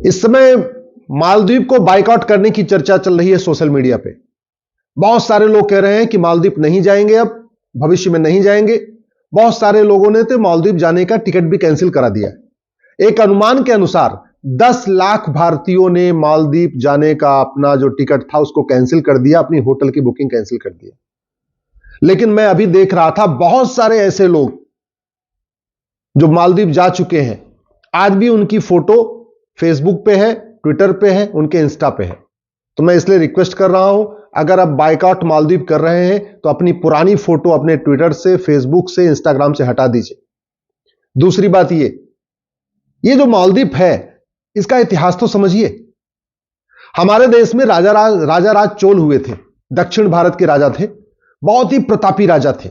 इस समय मालदीव को बाइकआउट करने की चर्चा चल रही है सोशल मीडिया पे। बहुत सारे लोग कह रहे हैं कि मालदीव नहीं जाएंगे, अब भविष्य में नहीं जाएंगे। बहुत सारे लोगों ने तो मालदीव जाने का टिकट भी कैंसिल करा दिया है। एक अनुमान के अनुसार 10 लाख भारतीयों ने मालदीव जाने का अपना जो टिकट था उसको कैंसिल कर दिया, अपनी होटल की बुकिंग कैंसिल कर दिया। लेकिन मैं अभी देख रहा था बहुत सारे ऐसे लोग जो मालदीव जा चुके हैं, आज भी उनकी फोटो फेसबुक पे है, ट्विटर पे है, उनके इंस्टा पे है। तो मैं इसलिए रिक्वेस्ट कर रहा हूं, अगर आप बाइकआउट मालदीव कर रहे हैं तो अपनी पुरानी फोटो अपने ट्विटर से, फेसबुक से, इंस्टाग्राम से हटा दीजिए। दूसरी बात ये जो मालदीव है इसका इतिहास तो समझिए। हमारे देश में राजा राज चोल हुए थे, दक्षिण भारत के राजा थे, बहुत ही प्रतापी राजा थे।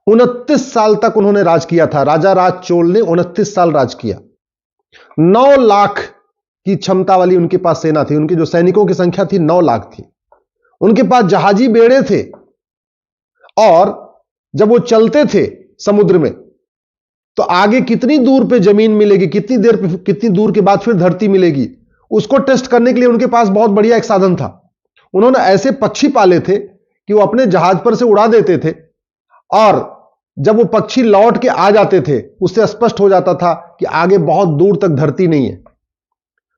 29 साल तक उन्होंने राज किया था। राजा राज चोल ने 29 साल राज किया। 9 लाख की क्षमता वाली उनके पास सेना थी। उनके जो सैनिकों की संख्या थी 9 लाख थी। उनके पास जहाजी बेड़े थे और जब वो चलते थे समुद्र में तो आगे कितनी दूर पे जमीन मिलेगी, कितनी दूर के बाद फिर धरती मिलेगी, उसको टेस्ट करने के लिए उनके पास बहुत बढ़िया एक साधन था। उन्होंने ऐसे पक्षी पाले थे कि वो अपने जहाज पर से उड़ा देते थे और जब वो पक्षी लौट के आ जाते थे उससे स्पष्ट हो जाता था कि आगे बहुत दूर तक धरती नहीं है।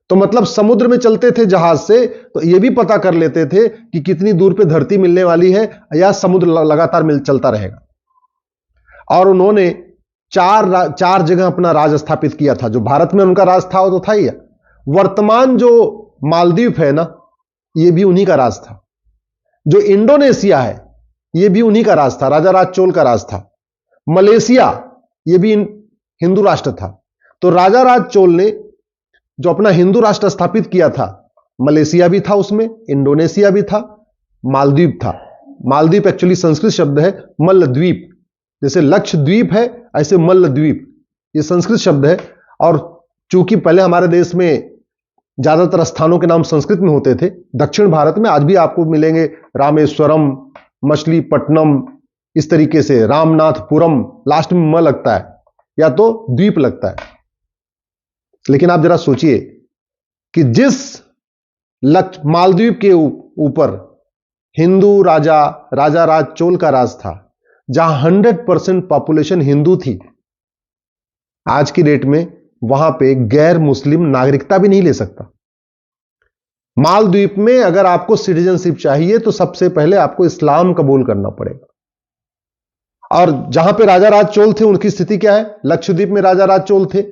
तो मतलब समुद्र में चलते थे जहाज से तो यह भी पता कर लेते थे कि कितनी दूर पे धरती मिलने वाली है या समुद्र लगातार चलता रहेगा। और उन्होंने चार जगह अपना राज स्थापित किया था। जो भारत में उनका राज था वो तो था ही। वर्तमान जो मालदीव है ना, ये भी उन्हीं का राज था। जो इंडोनेशिया है ये भी उन्हीं का राज था, राजा राज चोल का राज था। मलेशिया ये भी हिंदू राष्ट्र था। तो राजा राज चोल ने जो अपना हिंदू राष्ट्र स्थापित किया था, मलेशिया भी था उसमें, इंडोनेशिया भी था, मालदीव था। मालदीव एक्चुअली संस्कृत शब्द है मल्लद्वीप, जैसे लक्षद्वीप है ऐसे मल्लद्वीप, ये संस्कृत शब्द है। और चूंकि पहले हमारे देश में ज्यादातर स्थानों के नाम संस्कृत में होते थे, दक्षिण भारत में आज भी आपको मिलेंगे रामेश्वरम, मछलीपट्टनम, इस तरीके से रामनाथपुरम, लास्ट में म लगता है या तो द्वीप लगता है। लेकिन आप जरा सोचिए कि जिस मालदीव के ऊपर हिंदू राजा राज चोल का राज था, जहां 100% पॉपुलेशन हिंदू थी, आज की डेट में वहां पे गैर मुस्लिम नागरिकता भी नहीं ले सकता। मालदीव में अगर आपको सिटीजनशिप चाहिए तो सबसे पहले आपको इस्लाम कबूल करना पड़ेगा। और जहां पे राजा राज चोल थे उनकी स्थिति क्या है? लक्षद्वीप में राजा राज चोल थे।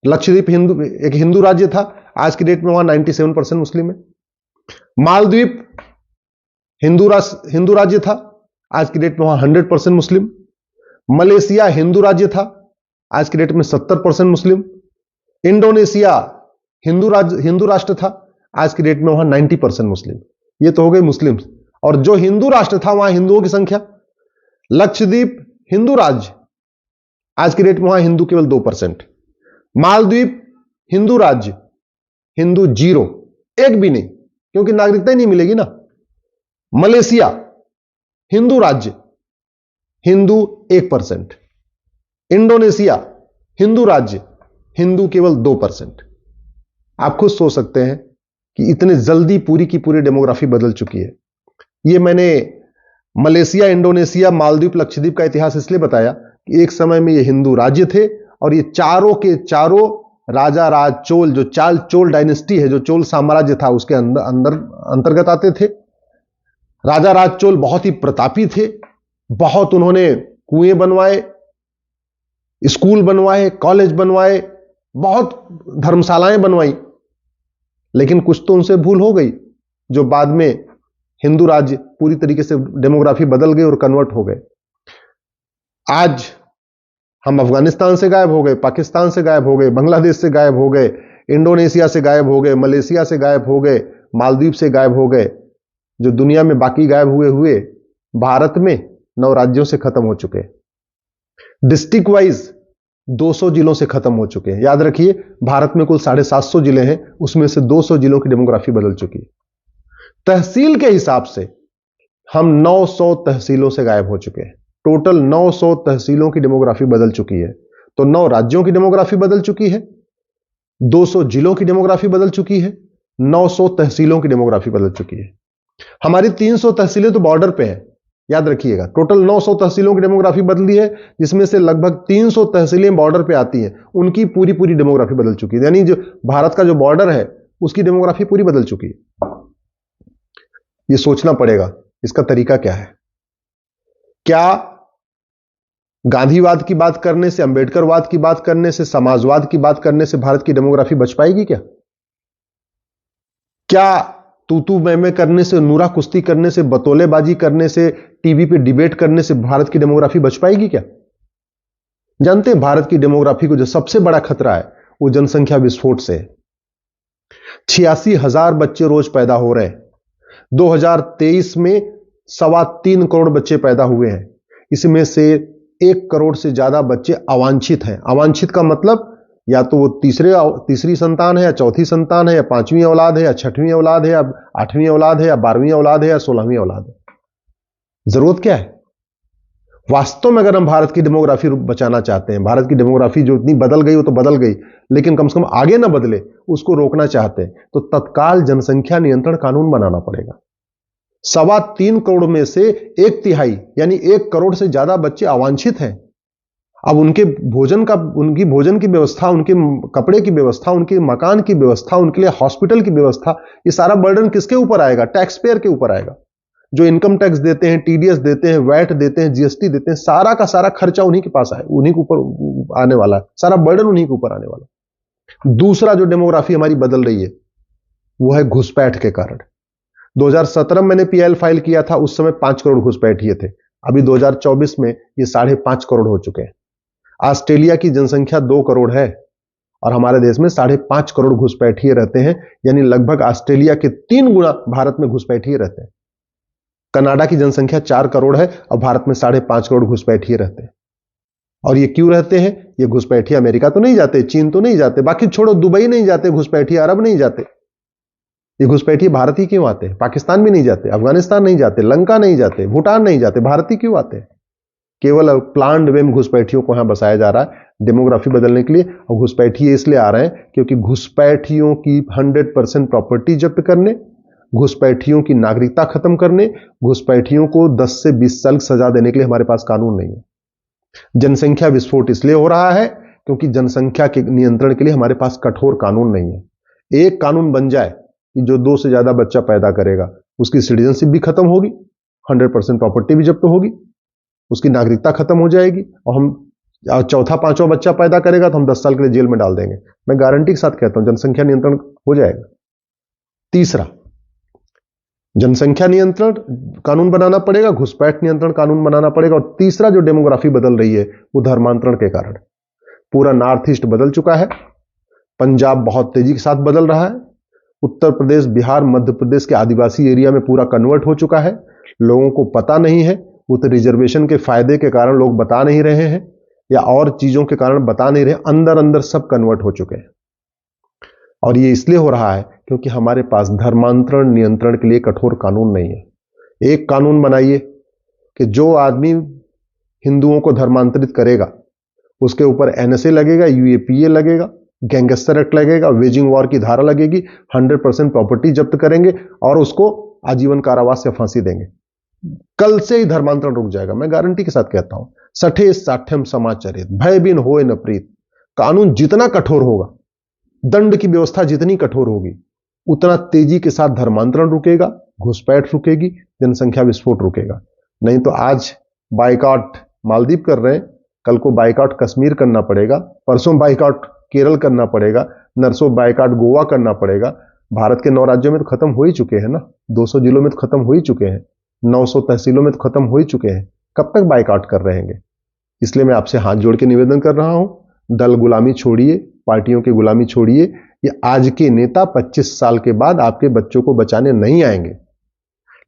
लक्षद्वीप एक हिंदू राज्य था, आज की डेट में वहां 97% मुस्लिम है। मालदीव हिंदू राज्य था, आज की डेट में वहां 100% मुस्लिम। मलेशिया हिंदू राज्य था, आज की डेट में 70% मुस्लिम। इंडोनेशिया हिंदू राष्ट्र था, आज की डेट में वहां 90% मुस्लिम। ये तो हो गए मुस्लिम। और जो हिंदू राष्ट्र था वहां हिंदुओं की संख्या, लक्षद्वीप हिंदू राज्य, आज की डेट में वहां हिंदू केवल 2%। मालदीव हिंदू राज्य, हिंदू 0, एक भी नहीं, क्योंकि नागरिकता ही नहीं मिलेगी ना। मलेशिया हिंदू राज्य, हिंदू 1%। इंडोनेशिया हिंदू राज्य, हिंदू केवल 2%। आप खुद सोच सकते हैं कि इतने जल्दी पूरी की पूरी डेमोग्राफी बदल चुकी है। ये मैंने मलेशिया, इंडोनेशिया, मालदीव, लक्षद्वीप का इतिहास इसलिए बताया कि एक समय में ये हिंदू राज्य थे और ये चारों के चारों राजा राज चोल, जो चोल डायनेस्टी है, जो चोल साम्राज्य था, उसके अंतर्गत आते थे। राजा राज चोल बहुत ही प्रतापी थे। बहुत उन्होंने कुएं बनवाए, स्कूल बनवाए, कॉलेज बनवाए, बहुत धर्मशालाएं बनवाई। लेकिन कुछ तो उनसे भूल हो गई, जो बाद में हिंदू राज्य पूरी तरीके से डेमोग्राफी बदल गई और कन्वर्ट हो गए। आज हम अफगानिस्तान से गायब हो गए, पाकिस्तान से गायब हो गए, बांग्लादेश से गायब हो गए, इंडोनेशिया से गायब हो गए, मलेशिया से गायब हो गए, मालदीव से गायब हो गए। जो दुनिया में बाकी गायब हुए भारत में 9 राज्यों से खत्म हो चुके हैं। डिस्ट्रिक्ट वाइज 200 जिलों से खत्म हो चुके हैं। याद रखिए, भारत में कुल 750 जिले हैं, उसमें से 200 जिलों की डेमोग्राफी बदल चुकी है। तहसील के हिसाब से हम 900 तहसीलों से गायब हो चुके हैं। टोटल 900 तहसीलों की डेमोग्राफी बदल चुकी है। तो 9 राज्यों की डेमोग्राफी बदल चुकी है, 200 जिलों की डेमोग्राफी बदल चुकी है, 900 तहसीलों की डेमोग्राफी बदल चुकी है। हमारी 300 तहसीलें तो बॉर्डर पे हैं, याद रखिएगा। टोटल 900 तहसीलों की डेमोग्राफी बदली है, जिसमें से लगभग 300 तहसीलें बॉर्डर पे आती हैं, उनकी पूरी पूरी डेमोग्राफी बदल चुकी है। यानी जो भारत का जो बॉर्डर है उसकी डेमोग्राफी पूरी बदल चुकी है। ये सोचना पड़ेगा इसका तरीका क्या है। क्या गांधीवाद की बात करने से, अंबेडकरवाद की बात करने से, समाजवाद की बात करने से भारत की डेमोग्राफी बच पाएगी क्या? क्या तू मैं करने से, नूरा कुश्ती करने से, बतौलेबाजी करने से, टीवी पे डिबेट करने से भारत की डेमोग्राफी बच पाएगी क्या? जानते हैं भारत की डेमोग्राफी को जो सबसे बड़ा खतरा है वो जनसंख्या विस्फोट से है। 86,000 बच्चे रोज पैदा हो रहे हैं। 2023 में 3.25 करोड़ बच्चे पैदा हुए हैं। इसमें से 1 करोड़ से ज्यादा बच्चे अवांछित हैं। अवांछित का मतलब या तो वो तीसरी संतान है, या चौथी संतान है, या 5वीं औलाद है, या 6वीं औलाद है, या 8वीं औलाद है, या 12वीं औलाद है, या 16वीं औलाद है। जरूरत क्या है? वास्तव में अगर हम भारत की डेमोग्राफी बचाना चाहते हैं, भारत की डेमोग्राफी जो इतनी बदल गई वो तो बदल गई, लेकिन कम से कम आगे ना बदले उसको रोकना चाहते हैं तो तत्काल जनसंख्या नियंत्रण कानून बनाना पड़ेगा। 3.25 करोड़ में से 1/3 यानी 1 करोड़ से ज्यादा बच्चे अवांछित हैं। अब उनकी भोजन की व्यवस्था, उनके कपड़े की व्यवस्था, उनके मकान की व्यवस्था, उनके लिए हॉस्पिटल की व्यवस्था, ये सारा बर्डन किसके ऊपर आएगा? टैक्स पेयर के ऊपर आएगा। जो इनकम टैक्स देते हैं, टीडीएस देते हैं, वैट देते हैं, जीएसटी देते हैं, सारा का सारा खर्चा उन्हीं के पास आए, उन्हीं के ऊपर आने वाला है, सारा बर्डन उन्हीं के ऊपर आने वाला है। दूसरा जो डेमोग्राफी हमारी बदल रही है वो है घुसपैठ के कारण। 2017 में मैंने पीएल फाइल किया था, उस समय 5 करोड़ घुसपैठिए थे। अभी 2024 में ये 5.5 करोड़ हो चुके हैं। ऑस्ट्रेलिया की जनसंख्या 2 करोड़ है और हमारे देश में 5.5 करोड़ घुसपैठिए रहते हैं, यानी लगभग ऑस्ट्रेलिया के 3 गुना भारत में घुसपैठिए रहते हैं। कनाडा की जनसंख्या 4 करोड़ है और भारत में 5.5 करोड़ घुसपैठिए रहते हैं। और ये क्यों रहते हैं? ये घुसपैठिए अमेरिका तो नहीं जाते, चीन तो नहीं जाते, बाकी छोड़ो, दुबई नहीं जाते घुसपैठिए, अरब नहीं जाते। ये घुसपैठिए भारत ही क्यों आते हैं? पाकिस्तान भी नहीं जाते, अफगानिस्तान नहीं जाते, लंका नहीं जाते, भूटान नहीं जाते, भारत ही क्यों आते हैं? केवल प्लान्ड वे में घुसपैठियों को यहां बसाया जा रहा है डेमोग्राफी बदलने के लिए। और घुसपैठिए इसलिए आ रहे हैं क्योंकि घुसपैठियों की 100% प्रॉपर्टी जब्त करने, घुसपैठियों की नागरिकता खत्म करने, घुसपैठियों को 10 से 20 साल सजा देने के लिए हमारे पास कानून नहीं है। जनसंख्या विस्फोट इसलिए हो रहा है क्योंकि जनसंख्या के नियंत्रण के लिए हमारे पास कठोर कानून नहीं है। एक कानून बन जाए कि जो 2 से ज्यादा बच्चा पैदा करेगा उसकी सिटीजनशिप भी खत्म होगी, 100% प्रॉपर्टी भी जब्त होगी, उसकी नागरिकता खत्म हो जाएगी, और हम चौथा 5वां बच्चा पैदा करेगा तो हम 10 साल के लिए जेल में डाल देंगे। मैं गारंटी के साथ कहता हूं जनसंख्या नियंत्रण हो जाएगा। तीसरा, जनसंख्या नियंत्रण कानून बनाना पड़ेगा, घुसपैठ नियंत्रण कानून बनाना पड़ेगा। और तीसरा जो डेमोग्राफी बदल रही है वो धर्मांतरण के कारण। पूरा नॉर्थ ईस्ट बदल चुका है, पंजाब बहुत तेजी के साथ बदल रहा है, उत्तर प्रदेश, बिहार, मध्य प्रदेश के आदिवासी एरिया में पूरा कन्वर्ट हो चुका है। लोगों को पता नहीं है, वो तो रिजर्वेशन के फायदे के कारण लोग बता नहीं रहे हैं या और चीजों के कारण बता नहीं रहे, अंदर अंदर सब कन्वर्ट हो चुके हैं। और ये इसलिए हो रहा है क्योंकि हमारे पास धर्मांतरण नियंत्रण के लिए कठोर कानून नहीं है। एक कानून बनाइए कि जो आदमी हिंदुओं को धर्मांतरित करेगा उसके ऊपर एनएसए लगेगा, यूएपीए लगेगा, गैंगस्टर एक्ट लगेगा, वेजिंग वॉर की धारा लगेगी, 100% प्रॉपर्टी जब्त करेंगे और उसको आजीवन कारावास या फांसी देंगे। कल से ही धर्मांतरण रुक जाएगा, मैं गारंटी के साथ कहता हूं। सठे साठ्यम समाचरित भय बिन होए न प्रीत। कानून जितना कठोर होगा, दंड की व्यवस्था जितनी कठोर होगी, उतना तेजी के साथ धर्मांतरण रुकेगा, घुसपैठ रुकेगी, जनसंख्या विस्फोट रुकेगा। नहीं तो आज बाइकआउट मालदीव कर रहे हैं, कल को बाइकआउट कश्मीर करना पड़ेगा, परसों बाइकआउट केरल करना पड़ेगा, नरसों बाइकआउट गोवा करना पड़ेगा। भारत के 9 राज्यों में तो खत्म हो ही चुके हैं ना, 200 जिलों में तो खत्म हो ही चुके हैं, 900 तहसीलों में तो खत्म हो ही चुके हैं। कब तक बाइकआउट कर रहेंगे? इसलिए मैं आपसे हाथ जोड़ के निवेदन कर रहा हूं, दल गुलामी छोड़िए, पार्टियों की गुलामी छोड़िए। ये आज के नेता 25 साल के बाद आपके बच्चों को बचाने नहीं आएंगे,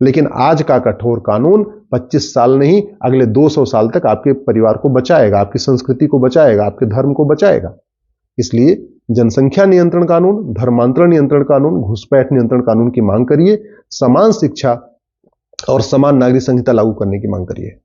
लेकिन आज का कठोर कानून 25 साल नहीं, अगले 200 साल तक आपके परिवार को बचाएगा, आपकी संस्कृति को बचाएगा, आपके धर्म को बचाएगा। इसलिए जनसंख्या नियंत्रण कानून, धर्मांतरण नियंत्रण कानून, घुसपैठ नियंत्रण कानून की मांग करिए, समान शिक्षा और समान नागरिक संहिता लागू करने की मांग करिए।